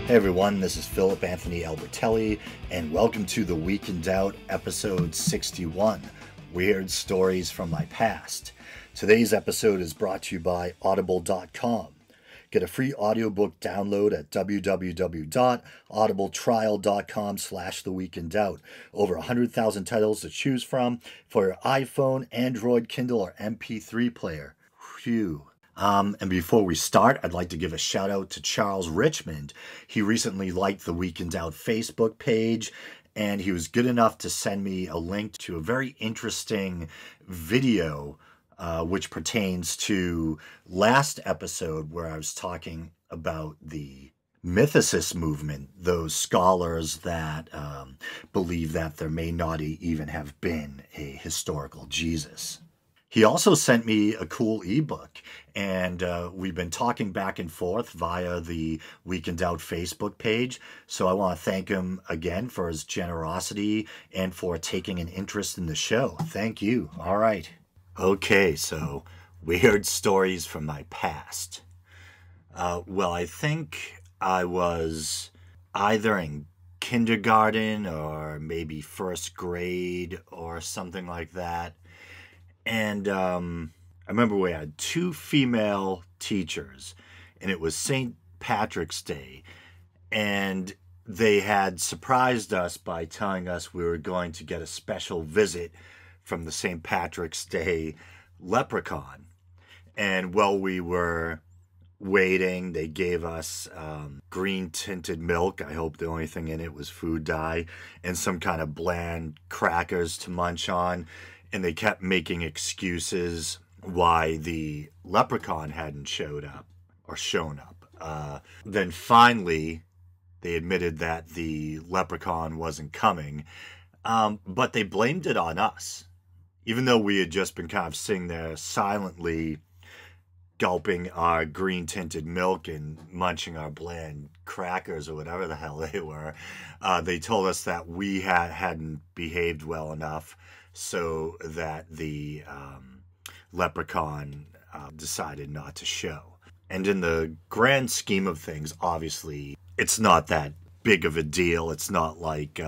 Hey everyone, this is Philip Anthony Albertelli, and welcome to The Week in Doubt, episode 61, Weird Stories from My Past. Today's episode is brought to you by Audible.com. Get a free audiobook download at www.audibletrial.com/theweekindoubt. Over 100,000 titles to choose from for your iPhone, Android, Kindle, or MP3 player. Phew. And before we start, I'd like to give a shout out to Charles Richmond. He recently liked the Week in Doubt Facebook page, and he was good enough to send me a link to a very interesting video which pertains to last episode where I was talking about the mythicist movement, those scholars that believe that there may not even have been a historical Jesus. He also sent me a cool ebook, and we've been talking back and forth via the Week in Doubt Facebook page. So I want to thank him again for his generosity and for taking an interest in the show. Thank you. All right. Okay, so weird stories from my past. Well, I think I was either in kindergarten or maybe first grade or something like that. And I remember we had two female teachers, and it was St. Patrick's Day, and they had surprised us by telling us we were going to get a special visit from the St. Patrick's Day leprechaun. And while we were waiting, they gave us green tinted milk. I hope the only thing in it was food dye, and some kind of bland crackers to munch on. And they kept making excuses why the leprechaun hadn't shown up. Then finally, they admitted that the leprechaun wasn't coming, but they blamed it on us. Even though we had just been kind of sitting there silently gulping our green-tinted milk and munching our bland crackers or whatever the hell they were, they told us that we hadn't behaved well enough, so that the leprechaun decided not to show. And in the grand scheme of things, obviously, it's not that big of a deal. It's not like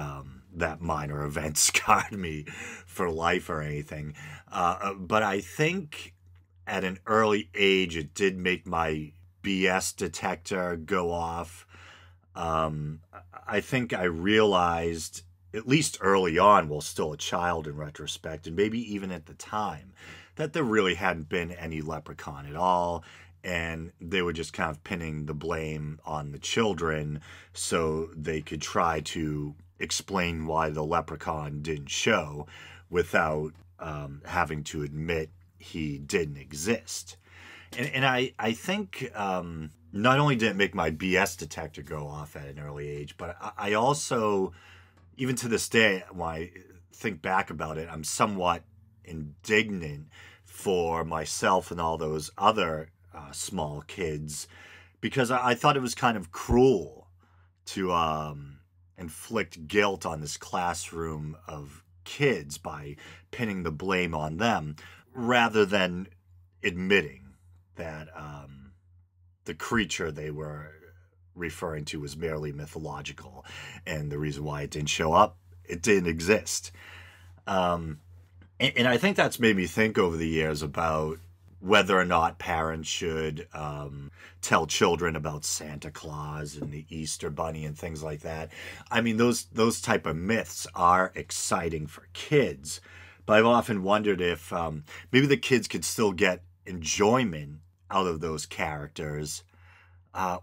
that minor event scarred me for life or anything. But I think at an early age, it did make my BS detector go off. I think I realized, at least early on, while still a child in retrospect, and maybe even at the time, that there really hadn't been any leprechaun at all, and they were just kind of pinning the blame on the children so they could try to explain why the leprechaun didn't show without having to admit he didn't exist. And I think not only did it make my BS detector go off at an early age, but I also, even to this day, when I think back about it, I'm somewhat indignant for myself and all those other small kids, because I thought it was kind of cruel to inflict guilt on this classroom of kids by pinning the blame on them, rather than admitting that the creature they were referring to was merely mythological, and the reason why it didn't show up, it didn't exist. And I think that's made me think over the years about whether or not parents should tell children about Santa Claus and the Easter Bunny and things like that. I mean, those type of myths are exciting for kids, but I've often wondered if maybe the kids could still get enjoyment out of those characters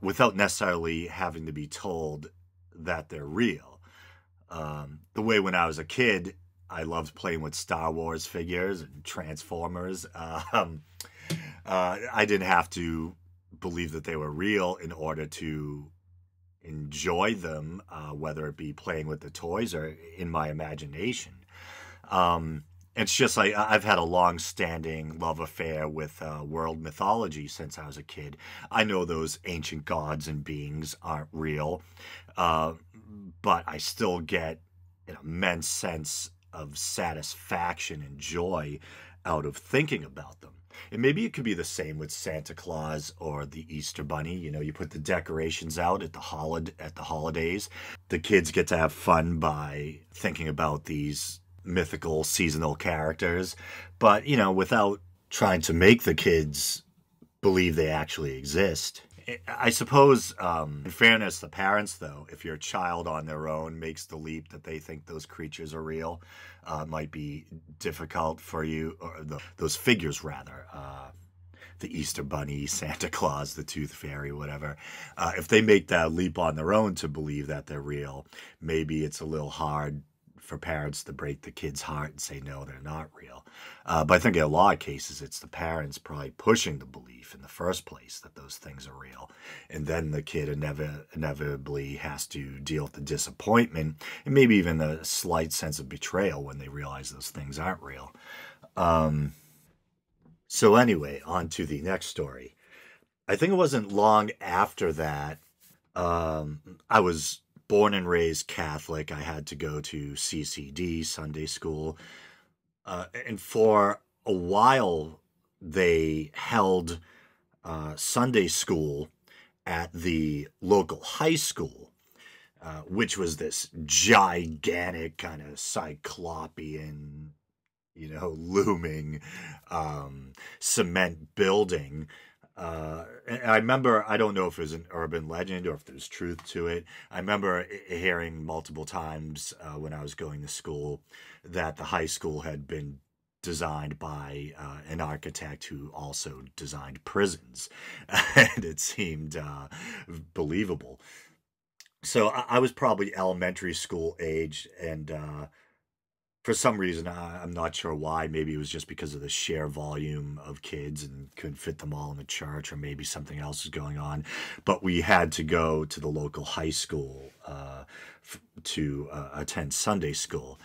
without necessarily having to be told that they're real. The way when I was a kid, I loved playing with Star Wars figures and Transformers. I didn't have to believe that they were real in order to enjoy them, whether it be playing with the toys or in my imagination. It's just like I've had a long-standing love affair with world mythology since I was a kid. I know those ancient gods and beings aren't real, but I still get an immense sense of satisfaction and joy out of thinking about them. And maybe it could be the same with Santa Claus or the Easter Bunny. You know, you put the decorations out at the holidays. The kids get to have fun by thinking about these mythical seasonal characters, but you know, without trying to make the kids believe they actually exist. I suppose, in fairness, the parents, though, if your child on their own makes the leap that they think those creatures are real, it might be difficult for you, or those figures, rather. The Easter Bunny, Santa Claus, the Tooth Fairy, whatever. If they make that leap on their own to believe that they're real, maybe it's a little hard for parents to break the kid's heart and say, no, they're not real. But I think in a lot of cases, it's the parents probably pushing the belief in the first place that those things are real. And then the kid inevitably has to deal with the disappointment and maybe even a slight sense of betrayal when they realize those things aren't real. So anyway, on to the next story. I think it wasn't long after that. I was born and raised Catholic. I had to go to CCD, Sunday school. And for a while, they held Sunday school at the local high school, which was this gigantic kind of cyclopean, you know, looming cement building. And I remember, I don't know if it was an urban legend or if there's truth to it. I remember hearing multiple times when I was going to school that the high school had been designed by an architect who also designed prisons. And it seemed believable. So I was probably elementary school age, and for some reason, I'm not sure why. Maybe it was just because of the sheer volume of kids and couldn't fit them all in the church, or maybe something else was going on. But we had to go to the local high school to attend Sunday school.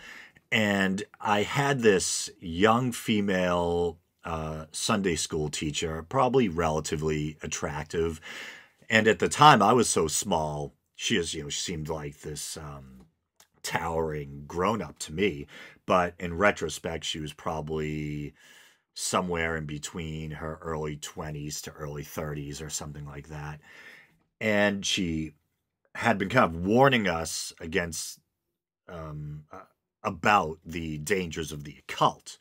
And I had this young female Sunday school teacher, probably relatively attractive. And at the time, I was so small. She seemed like this towering grown up to me. But in retrospect, she was probably somewhere in between her early 20s to early 30s or something like that. And she had been kind of warning us against about the dangers of the occult.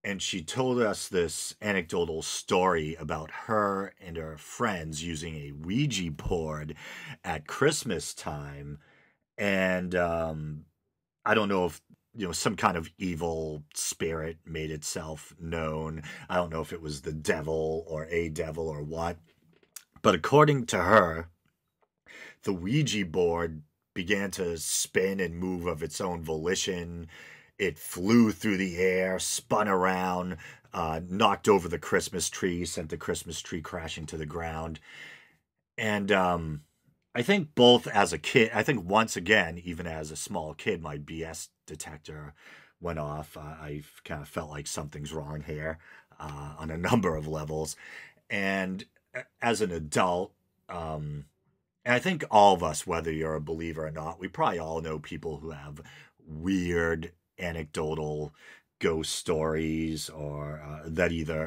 And she told us this anecdotal story about her and her friends using a Ouija board at Christmas time. And I don't know if, some kind of evil spirit made itself known. I don't know if it was the devil or a devil or what. But according to her, the Ouija board began to spin and move of its own volition. It flew through the air, spun around, knocked over the Christmas tree, sent the Christmas tree crashing to the ground. And I think both as a kid, I think once again, even as a small kid, my BS detector went off. I kind of felt like something's wrong here on a number of levels. And as an adult, and I think all of us, whether you're a believer or not, we probably all know people who have weird anecdotal ghost stories, or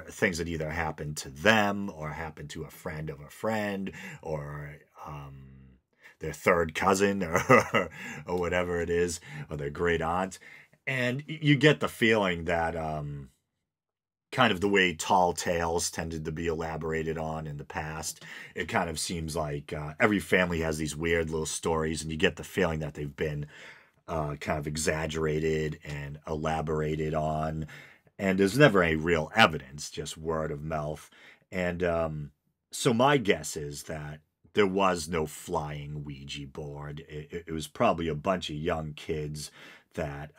things that either happened to them or happened to a friend of a friend, or their third cousin, or whatever it is, or their great aunt. And you get the feeling that kind of the way tall tales tended to be elaborated on in the past, it kind of seems like every family has these weird little stories, and you get the feeling that they've been kind of exaggerated and elaborated on, and there's never any real evidence, just word of mouth. And so my guess is that there was no flying Ouija board. It was probably a bunch of young kids that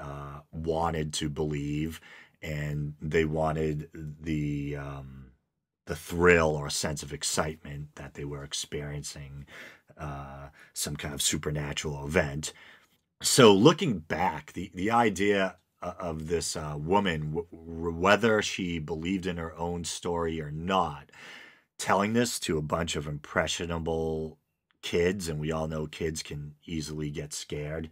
wanted to believe, and they wanted the thrill or sense of excitement that they were experiencing some kind of supernatural event. So looking back, the idea of this woman, whether she believed in her own story or not, telling this to a bunch of impressionable kids, and we all know kids can easily get scared,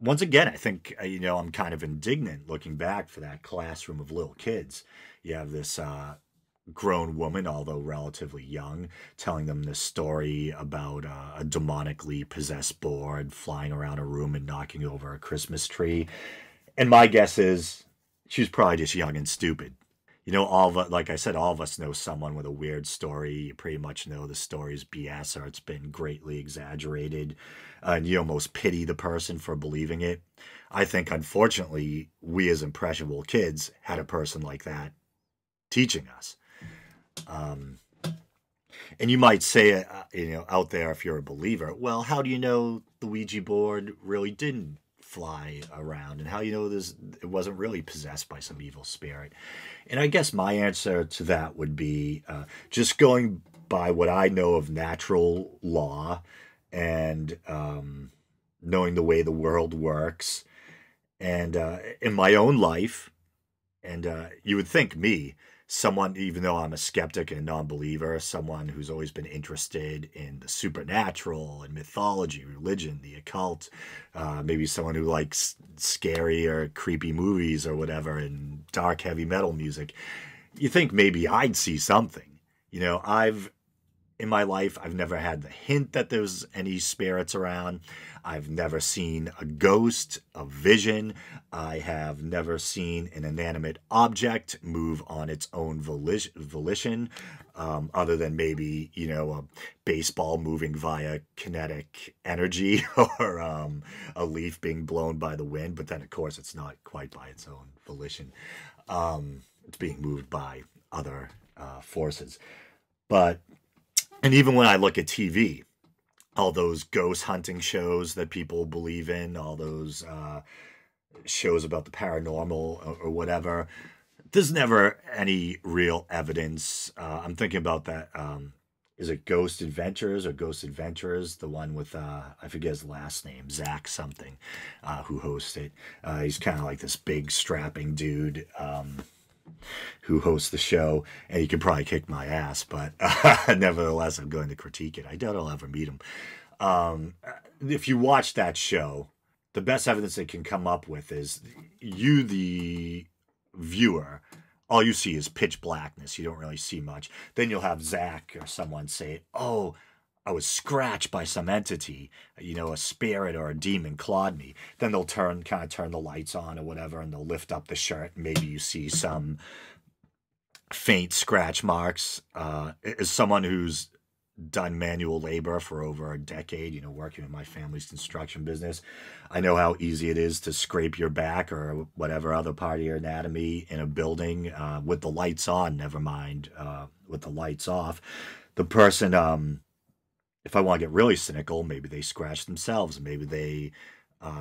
once again, I think, I'm kind of indignant looking back for that classroom of little kids. You have this grown woman, although relatively young, telling them this story about a demonically possessed board flying around a room and knocking over a Christmas tree. And my guess is she was probably just young and stupid. All of us, like I said, all of us know someone with a weird story. You pretty much know the story's BS or it's been greatly exaggerated, and you almost pity the person for believing it. I think, unfortunately, we as impressionable kids had a person like that teaching us. Um, and you might say, out there, if you're a believer, well, how do you know the Ouija board really didn't fly around, and how this it wasn't really possessed by some evil spirit? And I guess my answer to that would be just going by what I know of natural law and knowing the way the world works, and in my own life. And you would think me, someone, even though I'm a skeptic and non-believer, someone who's always been interested in the supernatural and mythology, religion, the occult, maybe someone who likes scary or creepy movies or whatever, and dark heavy metal music, you think maybe I'd see something. In my life, I've never had the hint that there's any spirits around. I've never seen a ghost, a vision. I have never seen an inanimate object move on its own volition, other than maybe, a baseball moving via kinetic energy or a leaf being blown by the wind. But then, of course, it's not quite by its own volition. It's being moved by other forces. And even when I look at TV, all those ghost hunting shows that people believe in, all those shows about the paranormal or whatever, there's never any real evidence. I'm thinking about that. Is it Ghost Adventures or Ghost Adventures? The one with, I forget his last name, Zach something, who hosts it. He's kind of like this big strapping dude. Who hosts the show, and he can probably kick my ass, but nevertheless, I'm going to critique it. I doubt I'll ever meet him. If you watch that show, the best evidence they can come up with is you, the viewer, all you see is pitch blackness. You don't really see much. Then you'll have Zach or someone say, oh, I was scratched by some entity, a spirit or a demon clawed me. Then they'll kind of turn the lights on or whatever, and they'll lift up the shirt, and maybe you see some faint scratch marks. As someone who's done manual labor for over a decade, working in my family's construction business, I know how easy it is to scrape your back or whatever other part of your anatomy in a building with the lights on, never mind with the lights off. The person, if I want to get really cynical, maybe they scratched themselves. Maybe they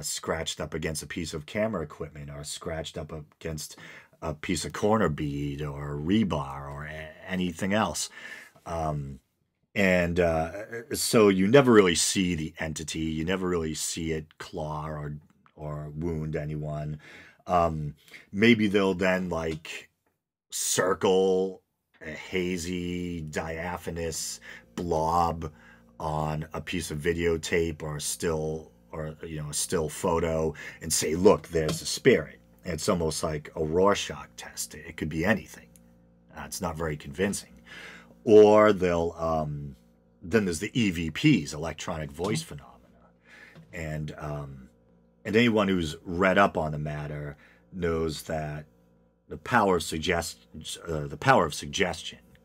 scratched up against a piece of camera equipment or scratched up against a piece of corner bead or rebar or anything else. So you never really see the entity. You never really see it claw or wound anyone. Maybe they'll then circle a hazy, diaphanous blob on a piece of videotape or a still photo and say, look, there's a spirit. And it's almost like a Rorschach test. It could be anything. It's not very convincing. Or they'll then there's the EVPs, electronic voice phenomena. And anyone who's read up on the matter knows that the power of suggestion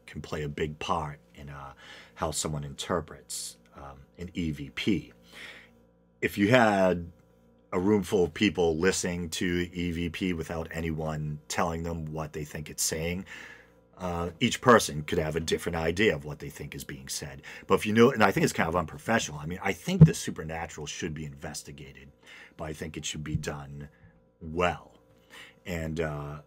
can play a big part in how someone interprets an EVP. If you had a room full of people listening to EVP without anyone telling them what they think it's saying, each person could have a different idea of what they think is being said. But if and I think it's kind of unprofessional. I mean, I think the supernatural should be investigated, but I think it should be done well. And I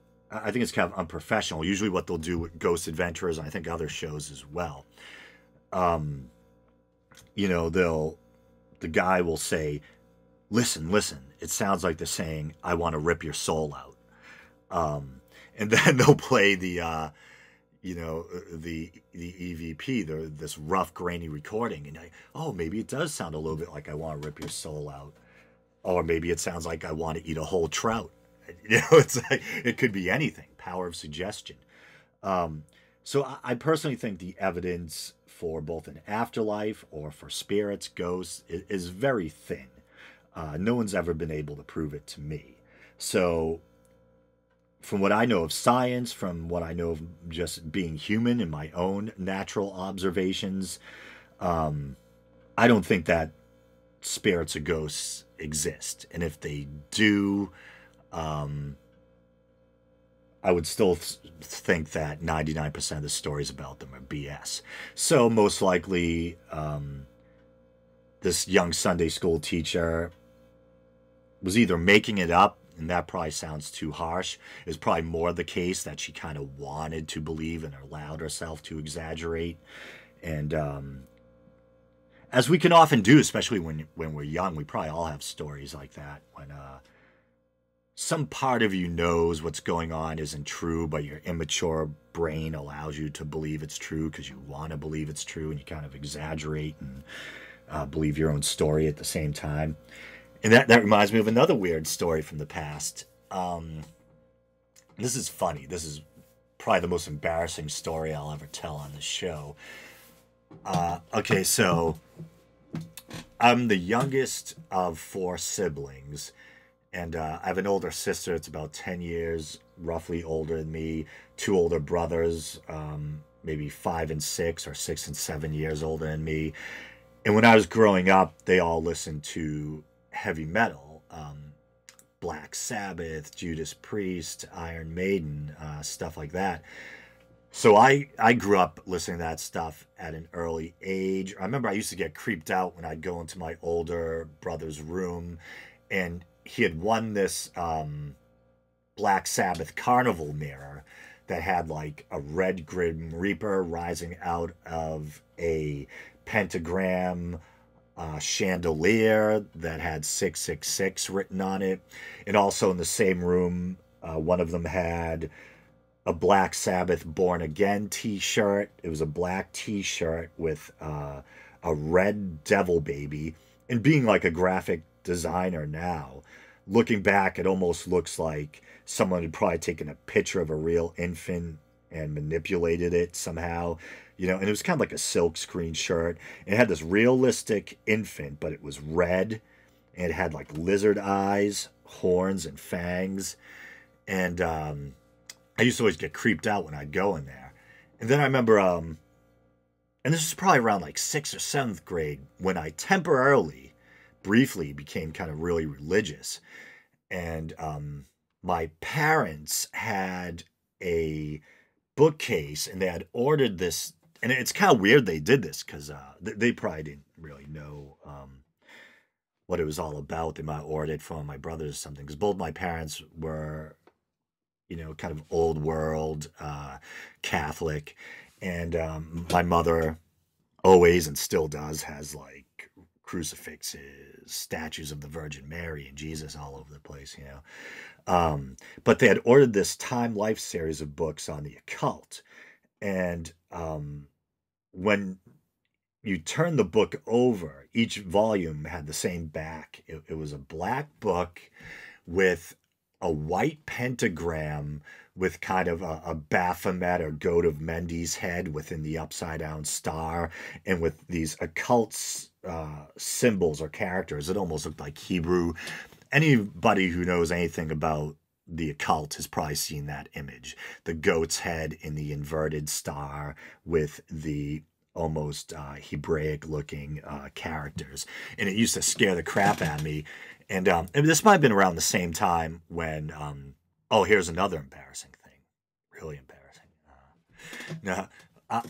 think it's kind of unprofessional. Usually what they'll do with Ghost Adventures, and I think other shows as well, the guy will say, listen, it sounds like they're saying, I want to rip your soul out. And then they'll play the EVP, this rough, grainy recording. And maybe it does sound a little bit like I want to rip your soul out. Or maybe it sounds like I want to eat a whole trout. It's like it could be anything. Power of suggestion. Um, so I personally think the evidence for both an afterlife or for spirits, ghosts, is very thin. No one's ever been able to prove it to me. So, from what I know of science, from what I know of just being human in my own natural observations, um, I don't think that spirits or ghosts exist. And if they do, um, I would still think that 99% of the stories about them are BS. So, most likely, this young Sunday school teacher was either making it up, and that probably sounds too harsh. It's probably more the case that she kind of wanted to believe and allowed herself to exaggerate. And as we can often do, especially when we're young, we probably all have stories like that when some part of you knows what's going on isn't true, but your immature brain allows you to believe it's true because you want to believe it's true, and you kind of exaggerate and believe your own story at the same time. And that reminds me of another weird story from the past. This is funny. This is probably the most embarrassing story I'll ever tell on this show. Okay, so I'm the youngest of 4 siblings, and I have an older sister. It's about 10 years roughly older than me. 2 older brothers, maybe 5 and 6 or 6 and 7 years older than me. And when I was growing up, they all listened to heavy metal, Black Sabbath, Judas Priest, Iron Maiden, stuff like that. So I grew up listening to that stuff at an early age. I remember I used to get creeped out when I'd go into my older brother's room, and he had won this Black Sabbath carnival mirror that had like a red Grim Reaper rising out of a pentagram chandelier that had 666 written on it. And also in the same room, one of them had a Black Sabbath Born Again t-shirt. It was a black t-shirt with a red devil baby. And being like a graphic designer now, looking back, it almost looks like someone had probably taken a picture of a real infant and manipulated it somehow, and it was kind of like a silk screen shirt. And it had this realistic infant, but it was red, and it had like lizard eyes, horns, and fangs. And I used to always get creeped out when I'd go in there. And then I remember, and this was probably around like 6th or 7th grade, when I temporarily, briefly became kind of really religious. And my parents had a bookcase, and they had ordered this, and it's kind of weird they did this because they probably didn't really know what it was all about. They might have ordered it from my brothers or something, because both my parents were, kind of old world Catholic, and my mother always and still does has like crucifixes, statues of the Virgin Mary and Jesus all over the place. But they had ordered this Time Life series of books on the occult. And when you turn the book over, each volume had the same back. It was a black book with a white pentagram with kind of a Baphomet or goat of Mendes head within the upside down star, and with these occult symbols or characters. It almost looked like Hebrew. Anybody who knows anything about the occult has probably seen that image. The goat's head in the inverted star with the almost Hebraic looking characters. And it used to scare the crap out of me. And this might have been around the same time when, here's another embarrassing thing. Really embarrassing. Now,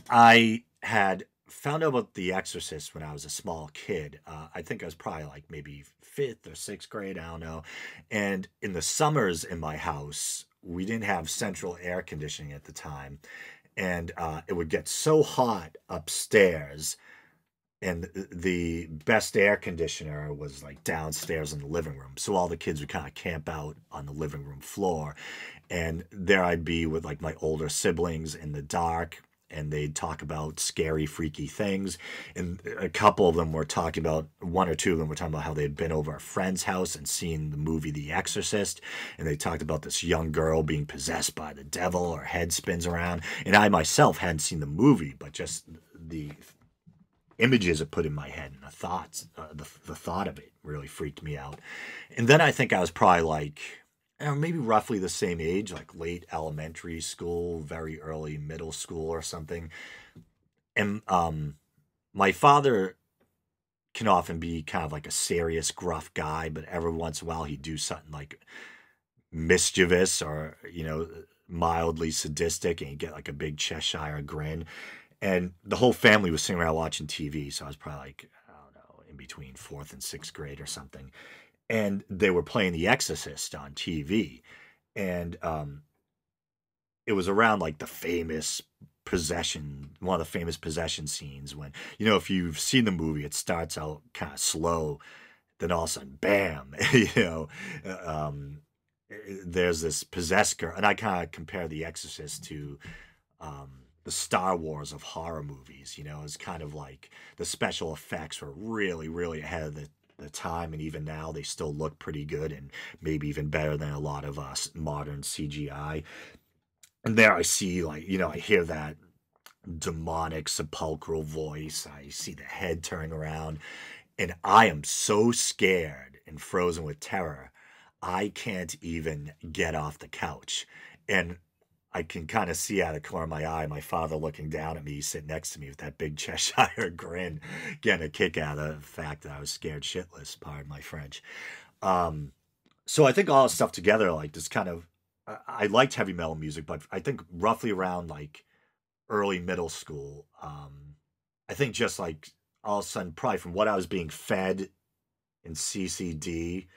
I had found out about The Exorcist when I was a small kid. I think I was probably like maybe 5th or 6th grade, I don't know. And in the summers in my house, we didn't have central air conditioning at the time. And it would get so hot upstairs, and the best air conditioner was like downstairs in the living room. So all the kids would kind of camp out on the living room floor. And there I'd be with like my older siblings in the dark, and they'd talk about scary, freaky things. And a couple of them were talking about, one or two of them were talking about how they'd been over a friend's house and seen the movie The Exorcist. And they talked about this young girl being possessed by the devil, her head spins around. And I myself hadn't seen the movie, but just the images it put in my head and the thoughts, the thought of it really freaked me out. And then I think I was probably like, maybe roughly the same age, like late elementary school, very early middle school or something. And my father can often be kind of like a serious, gruff guy, but every once in a while he'd do something like mischievous or, mildly sadistic, and he'd get like a big Cheshire grin. And the whole family was sitting around watching TV, so I was probably like, I don't know, in between fourth and sixth grade or something. And they were playing The Exorcist on TV. And it was around like the famous possession, one of the famous possession scenes when, if you've seen the movie, it starts out kind of slow, then all of a sudden, bam, there's this possessed girl. And I kind of compare The Exorcist to the Star Wars of horror movies. It's kind of like the special effects were really, really ahead of the time, and even now they still look pretty good and maybe even better than a lot of modern CGI. And there I see, like, I hear that demonic sepulchral voice. I see the head turning around, and I am so scared and frozen with terror, I can't even get off the couch. And I can kind of see out of the corner of my eye my father looking down at me, sitting next to me with that big Cheshire grin, getting a kick out of the fact that I was scared shitless, pardon my French. So I think all this stuff together, like this kind of, I liked heavy metal music, but I think roughly around like early middle school, I think just like all of a sudden, probably from what I was being fed in CCD,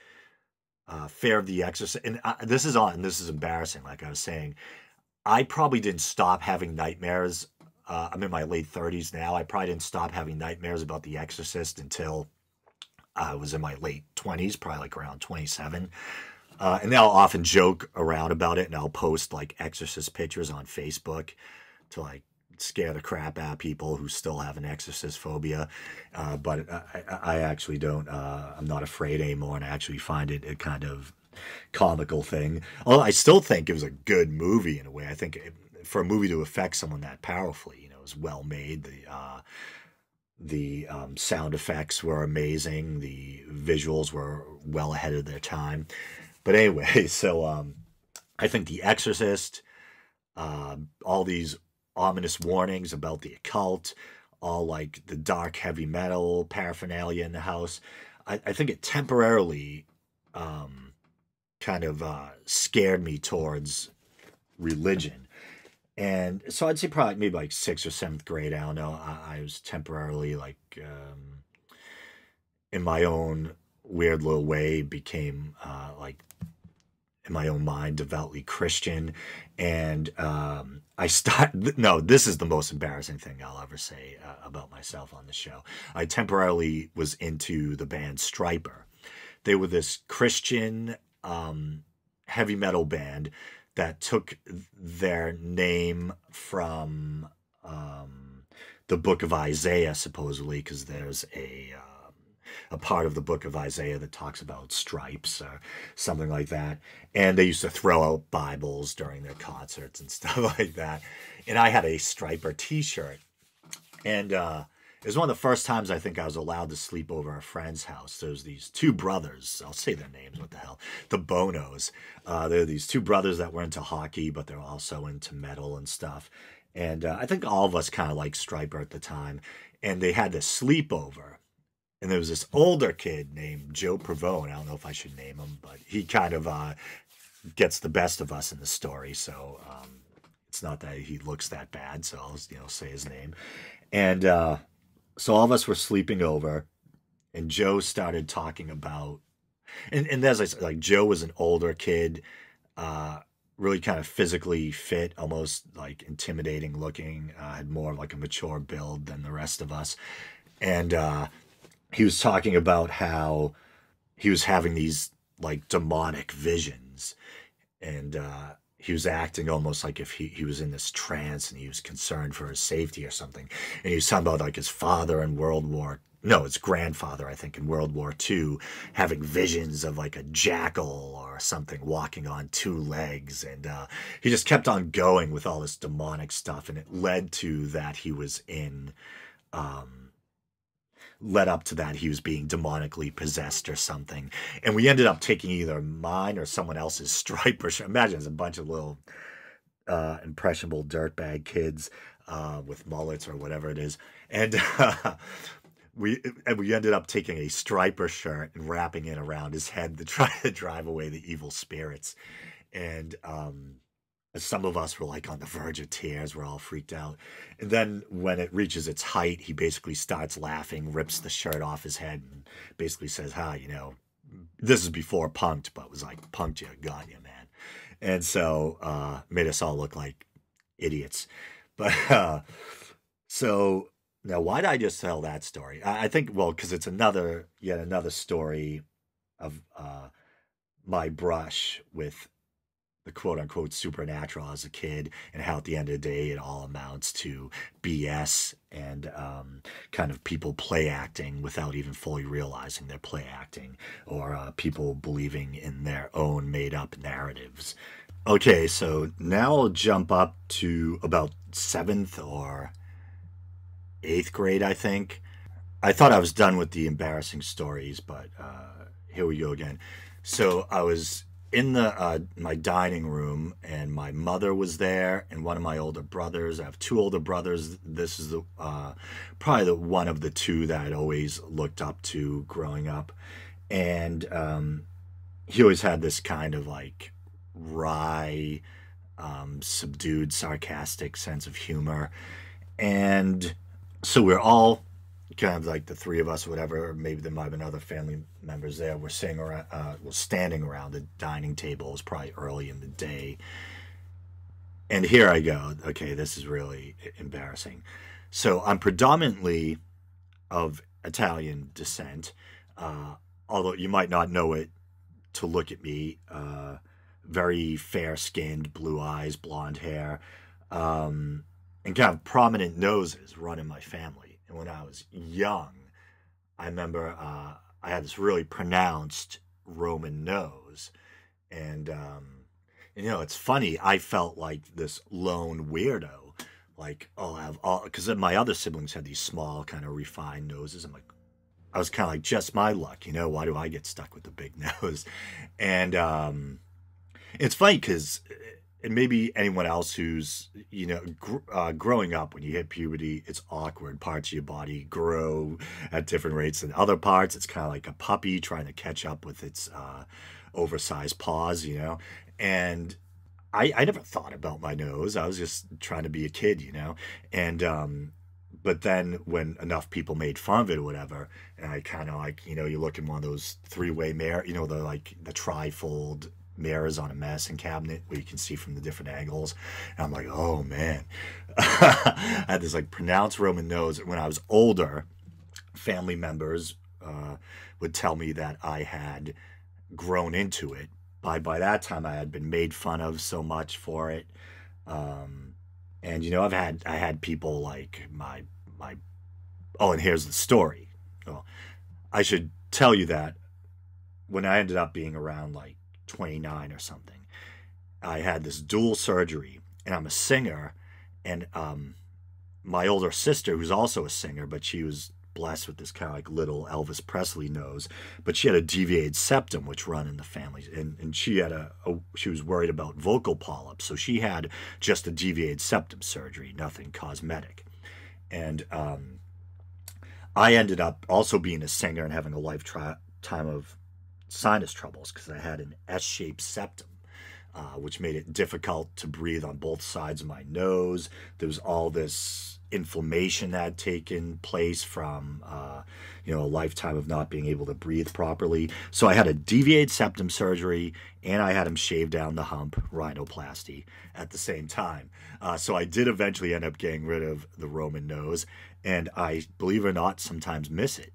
Fear of the Exorcist, and this is embarrassing, like I was saying, I probably didn't stop having nightmares. I'm in my late 30s now. I probably didn't stop having nightmares about The Exorcist until I was in my late 20s, probably like around 27. And then I'll often joke around about it, and I'll post like Exorcist pictures on Facebook to like scare the crap out of people who still have an Exorcist phobia. But I actually don't. I'm not afraid anymore, and I actually find it a kind of comical thing. Although I still think it was a good movie in a way. I think for a movie to affect someone that powerfully, it was well made. The sound effects were amazing. The visuals were well ahead of their time. But anyway, so I think The Exorcist, all these ominous warnings about the occult, all like the dark heavy metal paraphernalia in the house, I think it temporarily kind of scared me towards religion. And so I'd say probably maybe like sixth or seventh grade, I don't know, I was temporarily like in my own weird little way became like in my own mind devoutly Christian. And no, this is the most embarrassing thing I'll ever say about myself on the show. I temporarily was into the band Stryper. They were this Christian heavy metal band that took their name from the book of Isaiah, supposedly, because there's a part of the book of Isaiah that talks about stripes or something like that. And they used to throw out Bibles during their concerts and stuff like that. And I had a Stryper t-shirt. And it was one of the first times I think I was allowed to sleep over a friend's house. There's these two brothers. I'll say their names. What the hell? The Bonos. They're these two brothers that were into hockey, but they're also into metal and stuff. And I think all of us kind of liked Stryper at the time. And they had this sleepover. And there was this older kid named Joe Provone. I don't know if I should name him, but he kind of gets the best of us in the story. So it's not that he looks that bad. So I'll say his name. And so all of us were sleeping over, and Joe started talking about, and as I said, like Joe was an older kid, really kind of physically fit, almost like intimidating looking, had more of like a mature build than the rest of us. And he was talking about how he was having these like demonic visions, and he was acting almost like if he was in this trance and he was concerned for his safety or something. And he was talking about like his father in his grandfather, I think, in World War II, having visions of like a jackal or something walking on two legs. And he just kept on going with all this demonic stuff. And it led to that led up to that he was being demonically possessed or something. And we ended up taking either mine or someone else's striper shirt. Imagine it's a bunch of little impressionable dirtbag kids with mullets or whatever it is. And we ended up taking a striper shirt and wrapping it around his head to try to drive away the evil spirits. And some of us were like on the verge of tears. We're all freaked out. And then when it reaches its height, he basically starts laughing, rips the shirt off his head, and basically says, this is before punked, but was like, punked you, got you, man. And so made us all look like idiots. But so now, why did I just tell that story? I think, well, because it's yet another story of my brush with the quote-unquote supernatural as a kid, and how at the end of the day it all amounts to BS and kind of people play acting without even fully realizing they're play acting, or people believing in their own made-up narratives. Okay, so now I'll jump up to about 7th or 8th grade, I think. I thought I was done with the embarrassing stories, but here we go again. So I was in my dining room, and my mother was there, and one of my older brothers. I have 2 older brothers. This is probably the one of the 2 that I'd always looked up to growing up, and he always had this kind of like wry, subdued, sarcastic sense of humor, and so we're all kind of like the 3 of us, whatever, or maybe there might have been other family members there. We're standing around the dining table. It was probably early in the day. And here I go. Okay, this is really embarrassing. So I'm predominantly of Italian descent, although you might not know it to look at me. Very fair-skinned, blue eyes, blonde hair, and kind of prominent noses run in my family. And when I was young, I remember I had this really pronounced Roman nose. And, it's funny. I felt like this lone weirdo. Like, oh, I have all, because my other siblings had these small, kind of refined noses. I was kind of like, just my luck, why do I get stuck with the big nose? And it's funny because, and maybe anyone else who's, growing up, when you hit puberty, it's awkward. Parts of your body grow at different rates than other parts. It's kind of like a puppy trying to catch up with its oversized paws, And I never thought about my nose. I was just trying to be a kid, And but then when enough people made fun of it or whatever, and I kind of like, you look in one of those 3-way mirror, the trifold mirrors on a medicine cabinet where you can see from the different angles. And I'm like, oh man. I had this like pronounced Roman nose. And when I was older, family members would tell me that I had grown into it. By that time I had been made fun of so much for it. And I had people like my and here's the story. Well, I should tell you that when I ended up being around like 29 or something, I had this dual surgery, and I'm a singer, and my older sister, who's also a singer, but she was blessed with this kind of like little Elvis Presley nose, but she had a deviated septum, which run in the family, and she had she was worried about vocal polyps, so she had just a deviated septum surgery, nothing cosmetic. And I ended up also being a singer and having a lifetime of sinus troubles because I had an S-shaped septum, which made it difficult to breathe on both sides of my nose. There was all this inflammation that had taken place from, a lifetime of not being able to breathe properly. So I had a deviated septum surgery, and I had him shave down the hump, rhinoplasty, at the same time. So I did eventually end up getting rid of the Roman nose, and I, believe it or not, sometimes miss it.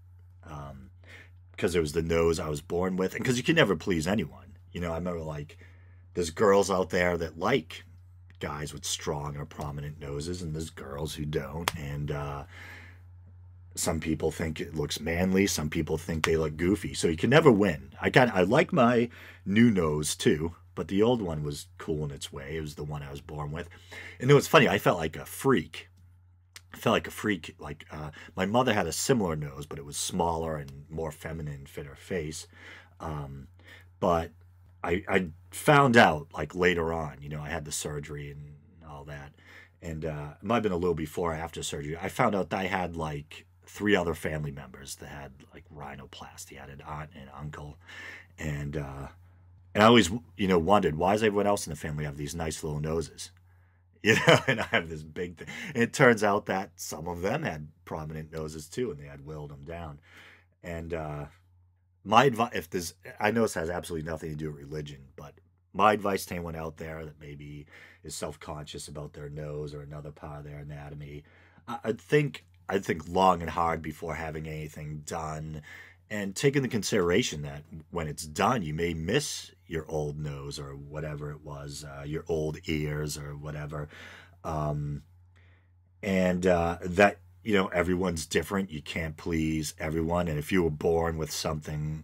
Because it was the nose I was born with, and because you can never please anyone. I remember like there's girls out there that like guys with strong or prominent noses, and there's girls who don't. And some people think it looks manly. Some people think they look goofy. So you can never win. I like my new nose too, but the old one was cool in its way. It was the one I was born with. And it was funny. I felt like a freak. I felt like a freak. Like my mother had a similar nose, but it was smaller and more feminine, fit her face. Um, but I found out like later on. I had the surgery and all that, and it might have been a little before or after surgery. I found out that I had like three other family members that had like rhinoplasty. I had an aunt and an uncle, and I always wondered, why does everyone else in the family have these nice little noses? And I have this big thing. And it turns out that some of them had prominent noses too, and they had whittled them down. And my advice, I know this has absolutely nothing to do with religion, but my advice to anyone out there that maybe is self-conscious about their nose or another part of their anatomy, I'd think long and hard before having anything done, and take into consideration that when it's done, you may miss your old nose or whatever it was, your old ears or whatever, um, and that everyone's different. You can't please everyone, and if you were born with something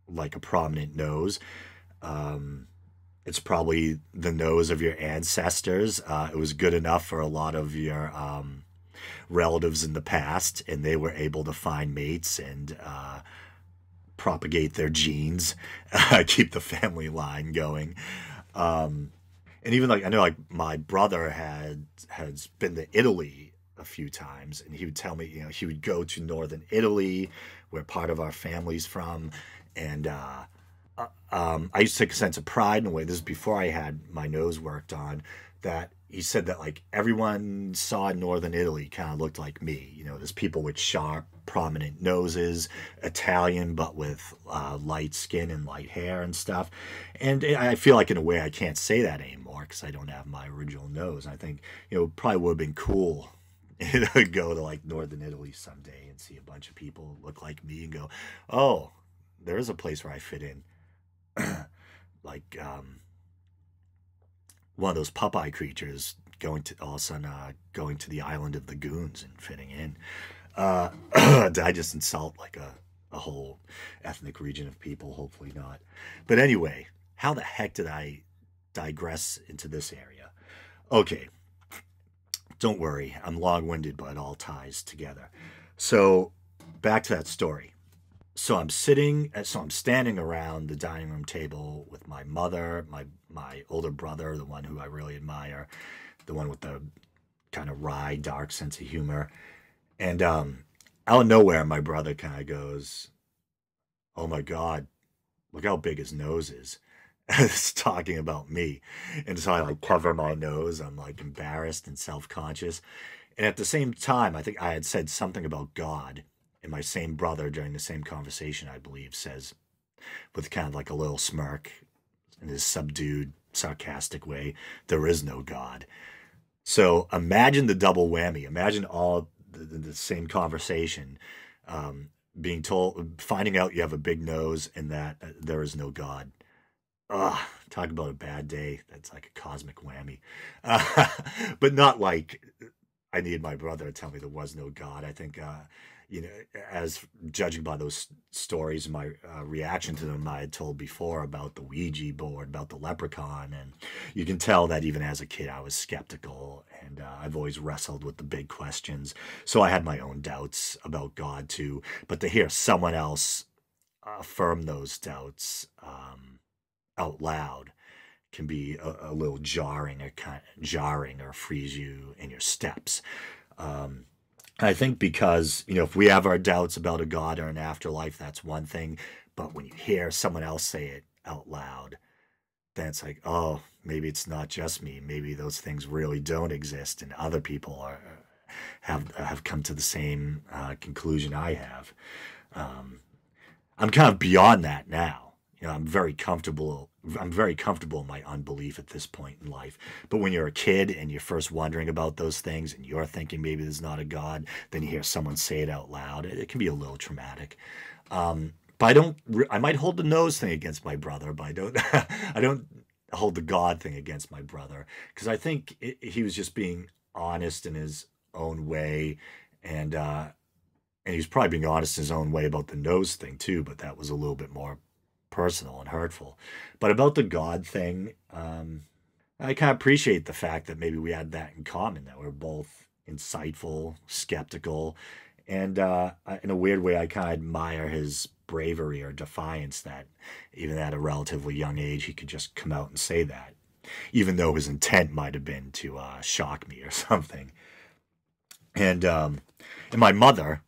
like a prominent nose, um, it's probably the nose of your ancestors. It was good enough for a lot of your relatives in the past, and they were able to find mates and propagate their genes, keep the family line going. Um, and even like I know, like my brother has been to Italy a few times, and he would tell me, he would go to northern Italy, where part of our family's from, and I used to take a sense of pride in a way. This is before I had my nose worked on. That he said that like everyone saw in northern Italy kind of looked like me. There's people with sharp, prominent noses, Italian, but with light skin and light hair and stuff. And I feel like in a way I can't say that anymore because I don't have my original nose. I think it probably would have been cool to go to like northern Italy someday and see a bunch of people look like me and go, oh, there is a place where I fit in. Like one of those Popeye creatures going to all of a sudden going to the island of the goons and fitting in. Did I just insult like a whole ethnic region of people? Hopefully not. But anyway, how the heck did I digress into this area? Okay, don't worry. I'm long-winded, but it all ties together. So back to that story. So I'm standing around the dining room table with my mother, my older brother, the one who I really admire, the one with the kind of wry, dark sense of humor. And out of nowhere, my brother kind of goes, "Oh my God, look how big his nose is." It's talking about me. And so I like cover my nose. I'm like embarrassed and self-conscious. And at the same time, I think I had said something about God. And my same brother during the same conversation, I believe, says with kind of like a little smirk in his subdued, sarcastic way, "There is no God." So imagine the double whammy. Imagine all the same conversation, being told, finding out you have a big nose and that there is no God. Ugh, talk about a bad day. That's like a cosmic whammy. Uh, but not like I needed my brother to tell me there was no God. I think, as judging by those stories, my reaction to them I had told before about the Ouija board, about the leprechaun, and you can tell that even as a kid I was skeptical, and I've always wrestled with the big questions. So I had my own doubts about God too, but to hear someone else affirm those doubts out loud can be a little jarring or freeze you in your steps. Um, I think because, if we have our doubts about a God or an afterlife, that's one thing. But when you hear someone else say it out loud, then it's like, oh, maybe it's not just me. Maybe those things really don't exist, and other people have come to the same conclusion I have. Um, I'm kind of beyond that now. I'm very comfortable. I'm very comfortable in my unbelief at this point in life. But when you're a kid and you're first wondering about those things and you're thinking maybe there's not a God, then you hear someone say it out loud. It can be a little traumatic. But I don't. I might hold the nose thing against my brother, but I don't. I don't. hold the God thing against my brother, because I think he was just being honest in his own way, and and he was probably being honest in his own way about the nose thing too, but that was a little bit more personal and hurtful. But about the God thing, I kind of appreciate the fact that maybe we had that in common, that we're both insightful, skeptical, and in a weird way, I kind of admire his bravery or defiance that even at a relatively young age, he could just come out and say that, even though his intent might have been to shock me or something. And my mother,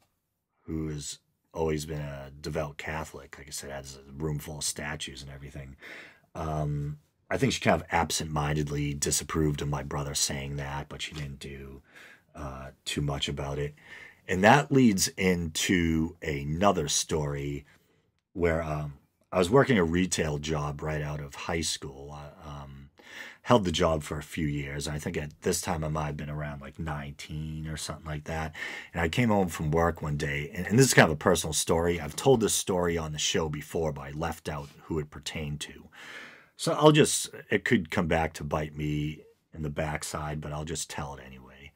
who has always been a devout Catholic, like I said, has a room full of statues and everything. I think she kind of absent-mindedly disapproved of my brother saying that, but she didn't do too much about it. And that leads into another story where I was working a retail job right out of high school. I held the job for a few years. I think at this time I might have been around like 19 or something like that. And I came home from work one day, and this is kind of a personal story. I've told this story on the show before, but I left out who it pertained to. So it could come back to bite me in the backside, but I'll just tell it anyway.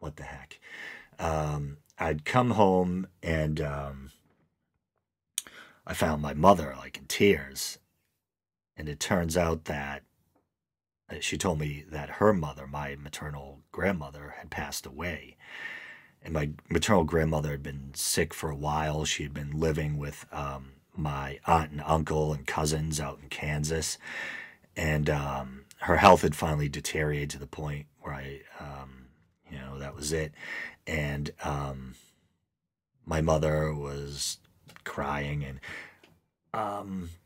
What the heck? I'd come home and I found my mother like in tears. And it turns out that she told me that her mother, my maternal grandmother, had passed away. And my maternal grandmother had been sick for a while. She had been living with my aunt and uncle and cousins out in Kansas. And her health had finally deteriorated to the point where that was it. And my mother was crying, and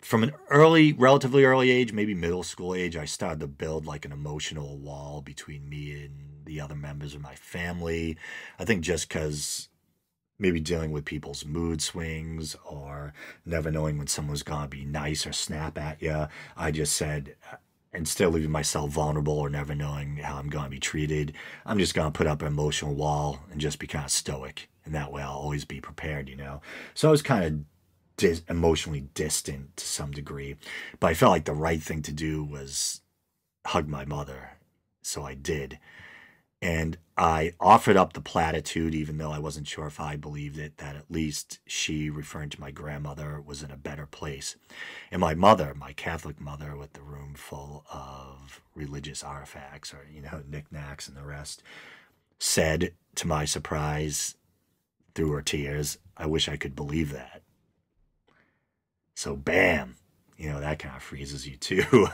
from an relatively early age, maybe middle school age, I started to build like an emotional wall between me and the other members of my family. I think just because maybe dealing with people's mood swings or never knowing when someone's going to be nice or snap at you, I just said, instead of leaving myself vulnerable or never knowing how I'm going to be treated, I'm just going to put up an emotional wall and just be kind of stoic. And that way I'll always be prepared, So I was kind of emotionally distant to some degree, but I felt like the right thing to do was hug my mother, so I did. And I offered up the platitude, even though I wasn't sure if I believed it, that at least she, referring to my grandmother, was in a better place. And my mother, my Catholic mother, with the room full of religious artifacts or knickknacks and the rest, said, to my surprise, through her tears, "I wish I could believe that." So bam, that kind of freezes you too.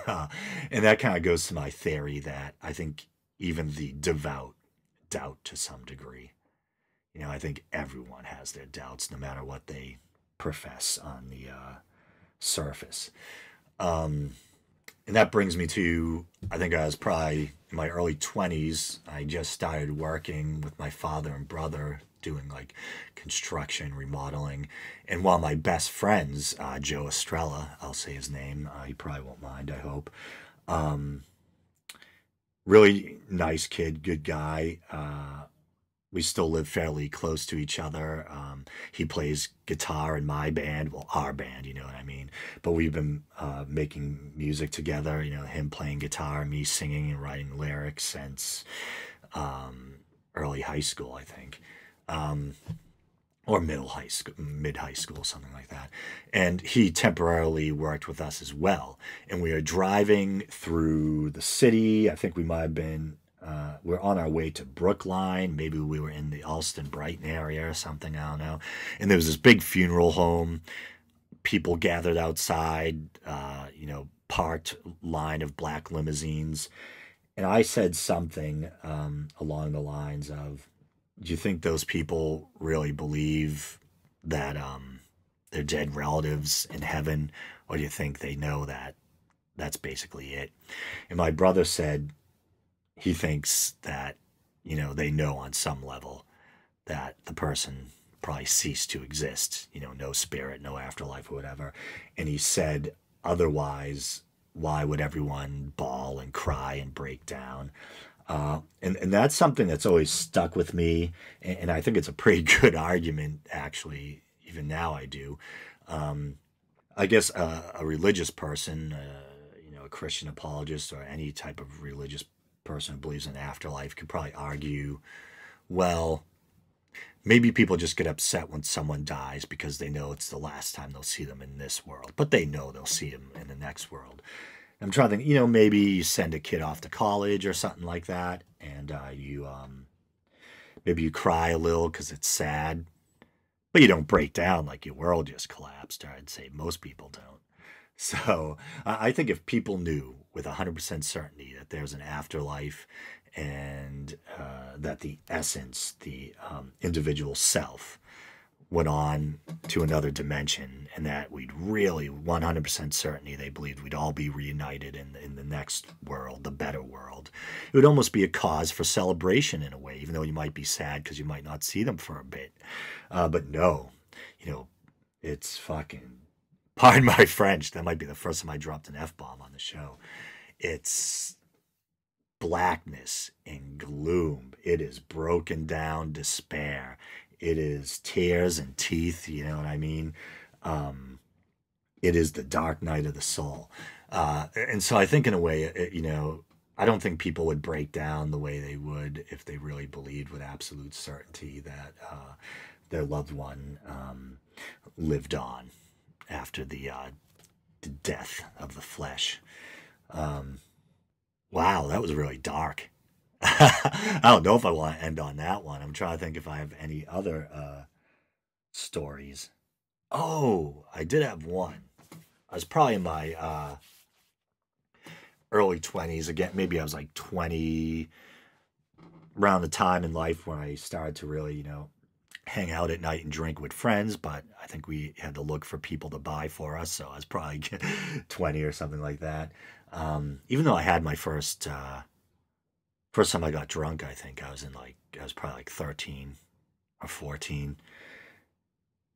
And that kind of goes to my theory that I think even the devout doubt to some degree. I think everyone has their doubts, no matter what they profess on the surface. And that brings me to, I think I was probably in my early 20s. I just started working with my father and brother doing like construction, remodeling. And one of my best friends, Joe Estrella, I'll say his name. He probably won't mind, I hope. Really nice kid, good guy. We still live fairly close to each other. He plays guitar in my band, well, our band, you know what I mean. But we've been making music together, him playing guitar, me singing and writing lyrics since early high school, I think. Or mid high school, something like that. And he temporarily worked with us as well. And we are driving through the city. I think we might have been, we're on our way to Brookline. Maybe we were in the Alston-Brighton area or something, I don't know. And there was this big funeral home. People gathered outside, parked line of black limousines. And I said something along the lines of, do you think those people really believe that their dead relatives in heaven, or do you think they know that that's basically it? And my brother said he thinks that, they know on some level that the person probably ceased to exist, no spirit, no afterlife or whatever. And he said, otherwise, why would everyone bawl and cry and break down? And that's something that's always stuck with me, and I think it's a pretty good argument, actually. Even now I do. I guess a religious person, a Christian apologist or any type of religious person who believes in afterlife could probably argue, well, maybe people just get upset when someone dies because they know it's the last time they'll see them in this world, but they know they'll see them in the next world. I'm trying to think, maybe you send a kid off to college or something like that, and maybe you cry a little because it's sad, but you don't break down like your world just collapsed, or I'd say most people don't. So I think if people knew with 100% certainty that there's an afterlife and that the essence, the individual self, went on to another dimension, and that we'd really 100% certainty they believed we'd all be reunited in the next world, the better world, it would almost be a cause for celebration in a way, even though you might be sad because you might not see them for a bit. But no, it's fucking, pardon my French, that might be the first time I dropped an F-bomb on the show. It's blackness and gloom. It is broken down despair. It is tears and teeth, you know what I mean? It is the dark night of the soul. And so I think in a way, I don't think people would break down the way they would if they really believed with absolute certainty that their loved one lived on after the death of the flesh. Wow, that was really dark. I don't know if I want to end on that one. I'm trying to think if I have any other stories. Oh, I did have one. I was probably in my early 20s. Again, maybe I was like 20, around the time in life when I started to really, hang out at night and drink with friends. But I think we had to look for people to buy for us. So I was probably 20 or something like that. Even though I had my first time I got drunk, I think I was probably like 13 or 14.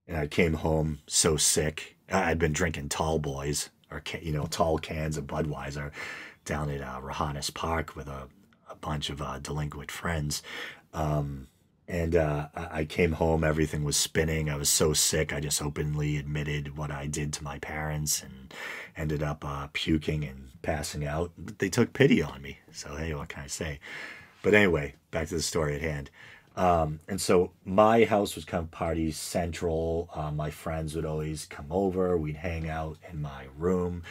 And I came home so sick. I'd been drinking tall boys, or, tall cans of Budweiser down at Rahanis Park with a bunch of delinquent friends. And I came home, everything was spinning. I was so sick, I just openly admitted what I did to my parents and ended up puking and passing out. They took pity on me. So, hey, what can I say? But anyway, back to the story at hand. And so my house was kind of party central. My friends would always come over. We'd hang out in my room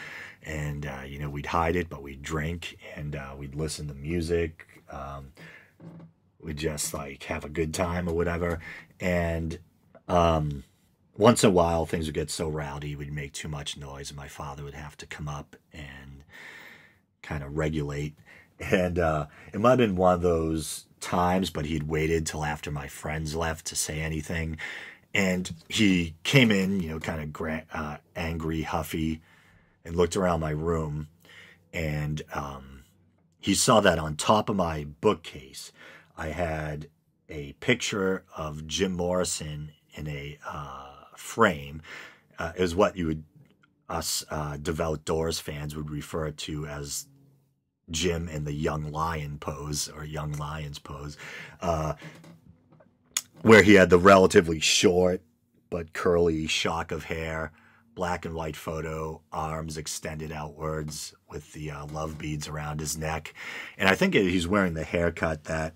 and, we'd hide it, but we'd drink and we'd listen to music. We'd just like have a good time or whatever. And once in a while, things would get so rowdy, we'd make too much noise, and my father would have to come up and kind of regulate. And it might have been one of those times, but he'd waited till after my friends left to say anything. And he came in, kind of angry, huffy, and looked around my room. And he saw that on top of my bookcase, I had a picture of Jim Morrison in a frame. Is what us devout Doors fans would refer to as Jim in the young lion pose, or young lions pose, where he had the relatively short but curly shock of hair, black and white photo, arms extended outwards with the love beads around his neck. And I think he's wearing the haircut that,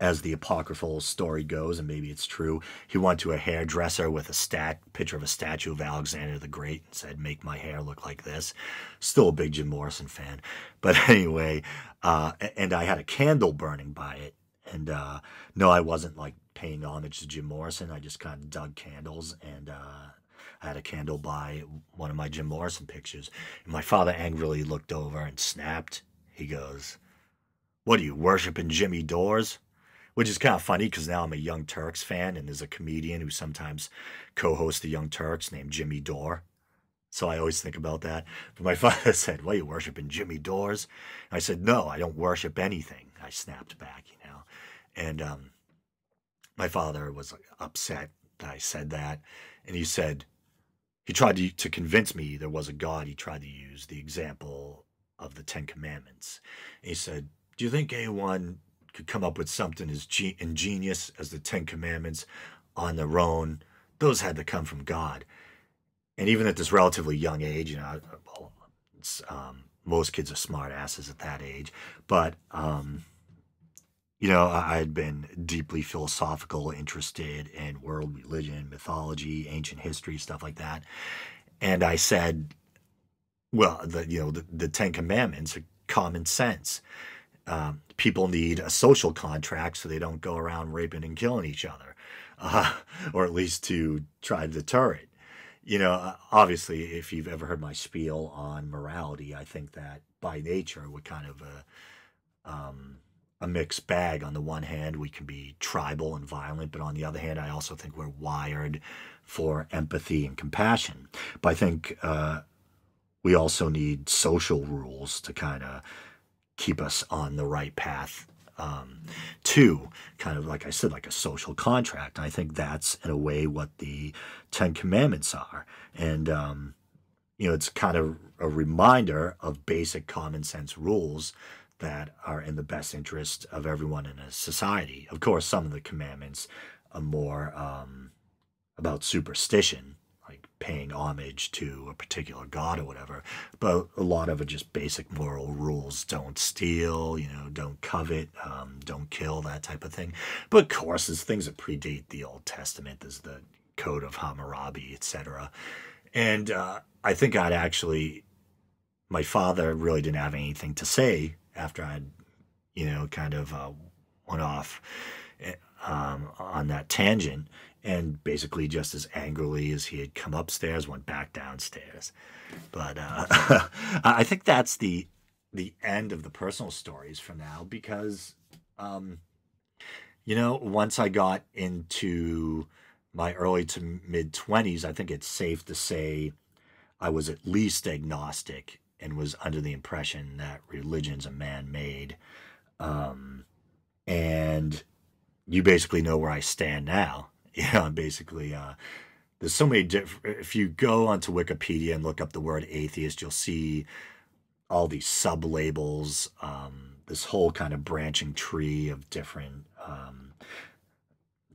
as the apocryphal story goes, and maybe it's true, he went to a hairdresser with a picture of a statue of Alexander the Great and said, "Make my hair look like this." Still a big Jim Morrison fan. But anyway, and I had a candle burning by it. And no, I wasn't like paying homage to Jim Morrison. I just kind of dug candles, and I had a candle by one of my Jim Morrison pictures. And my father angrily looked over and snapped. He goes, "What are you, worshiping Jimmy Dores?" Which is kind of funny because now I'm a Young Turks fan, and there's a comedian who sometimes co-hosts the Young Turks named Jimmy Dore. So I always think about that. But my father said, "What, are you worshiping Jimmy Dores?" And I said, "No, I don't worship anything." I snapped back, And my father was upset that I said that. And he said, he tried to convince me there was a God. He tried to use the example of the Ten Commandments. And he said, "Do you think anyone could come up with something as ingenious as the Ten Commandments on their own? Those had to come from God." And even at this relatively young age, most kids are smart asses at that age. But, I had been deeply philosophical, interested in world religion, mythology, ancient history, stuff like that. And I said, well, the Ten Commandments are common sense. People need a social contract so they don't go around raping and killing each other, uh, or at least to try to deter it. Obviously, if you've ever heard my spiel on morality, I think that by nature we're kind of a mixed bag. On the one hand, we can be tribal and violent, but on the other hand, I also think we're wired for empathy and compassion. But I think we also need social rules to kind of keep us on the right path, to kind of, like I said, like a social contract. And I think that's, in a way, what the Ten Commandments are. And, it's kind of a reminder of basic common sense rules that are in the best interest of everyone in a society. Of course, some of the commandments are more about superstition, like paying homage to a particular god or whatever. But a lot of it just basic moral rules: don't steal, don't covet, don't kill, that type of thing. But of course, there's things that predate the Old Testament. There's the Code of Hammurabi, etc. And I think my father really didn't have anything to say after I'd, kind of went off on that tangent, and basically just as angrily as he had come upstairs, went back downstairs. But I think that's the end of the personal stories for now, because, once I got into my early to mid 20s, I think it's safe to say I was at least agnostic and was under the impression that religion's a man-made. And you basically know where I stand now. Basically, there's so many different. If you go onto Wikipedia and look up the word atheist, you'll see all these sub-labels, this whole kind of branching tree of different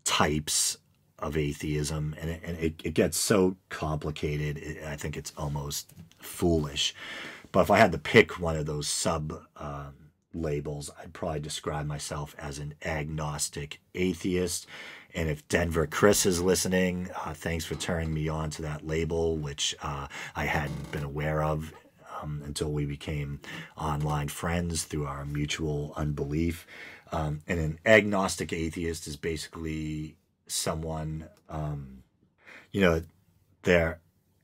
types of atheism, and it gets so complicated. I think it's almost foolish. But if I had to pick one of those labels, I'd probably describe myself as an agnostic atheist. And if Denver Chris is listening, thanks for turning me on to that label, which I hadn't been aware of until we became online friends through our mutual unbelief. And an agnostic atheist is basically someone, they're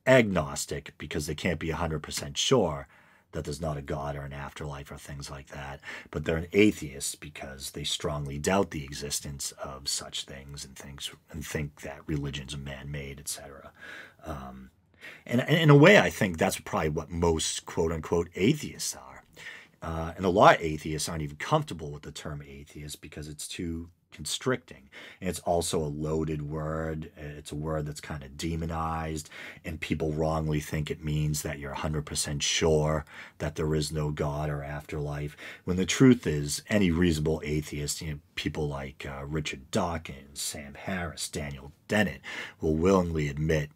agnostic because they can't be 100% sure that there's not a God or an afterlife or things like that. But they're an atheist because they strongly doubt the existence of such things and think that religion's a man-made, etc. And in a way, I think that's probably what most quote-unquote atheists are. And a lot of atheists aren't even comfortable with the term atheist because it's too constricting. And it's also a loaded word. It's a word that's kind of demonized, and people wrongly think it means that you're 100% sure that there is no God or afterlife, when the truth is any reasonable atheist, people like Richard Dawkins, Sam Harris, Daniel Dennett, will willingly admit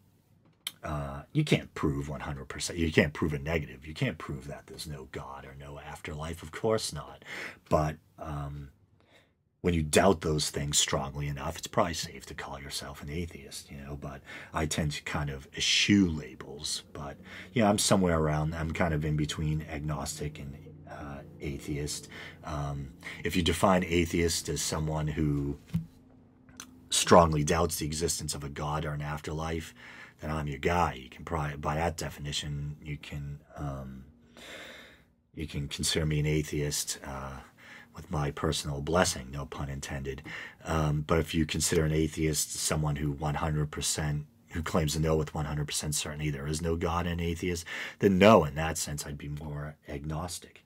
you can't prove 100%. You can't prove a negative. You can't prove that there's no God or no afterlife. Of course not. But when you doubt those things strongly enough, it's probably safe to call yourself an atheist, but I tend to kind of eschew labels. But, I'm somewhere around, I'm kind of in between agnostic and atheist. If you define atheist as someone who strongly doubts the existence of a God or an afterlife, then I'm your guy. You can probably, by that definition, you can consider me an atheist, with my personal blessing, no pun intended. But if you consider an atheist someone who claims to know with 100% certainty there is no God and atheist, then no, in that sense, I'd be more agnostic.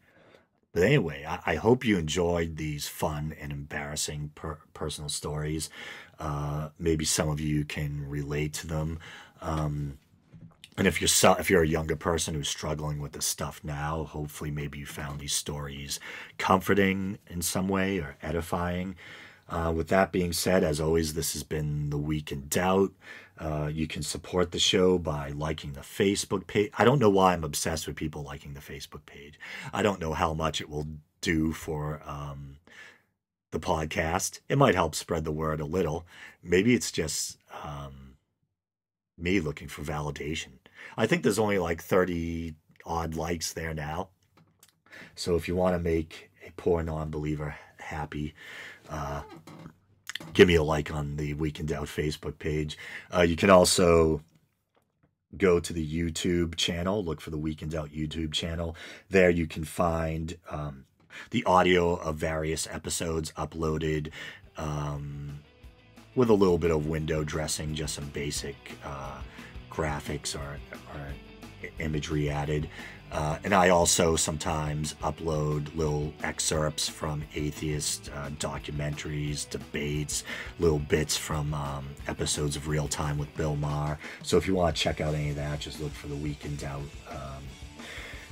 But anyway, I hope you enjoyed these fun and embarrassing personal stories. Maybe some of you can relate to them. And if you're a younger person who's struggling with this stuff now, hopefully maybe you found these stories comforting in some way or edifying. With that being said, as always, this has been The Week in Doubt. You can support the show by liking the Facebook page. I don't know why I'm obsessed with people liking the Facebook page. I don't know how much it will do for the podcast. It might help spread the word a little. Maybe it's just me looking for validation. I think there's only like 30 odd likes there now. So if you want to make a poor non-believer happy, give me a like on the Week in Doubt Facebook page. You can also go to the YouTube channel, look for the Week in Doubt YouTube channel. There you can find the audio of various episodes uploaded with a little bit of window dressing, just some basic graphics or imagery added. And I also sometimes upload little excerpts from atheist documentaries, debates, little bits from episodes of Real Time with Bill Maher. So if you want to check out any of that, just look for the Week in Doubt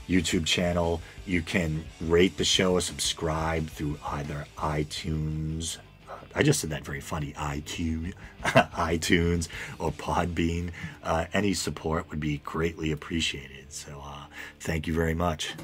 YouTube channel. You can rate the show or subscribe through either iTunes. I just said that very funny, iTunes or Podbean. Any support would be greatly appreciated. So thank you very much.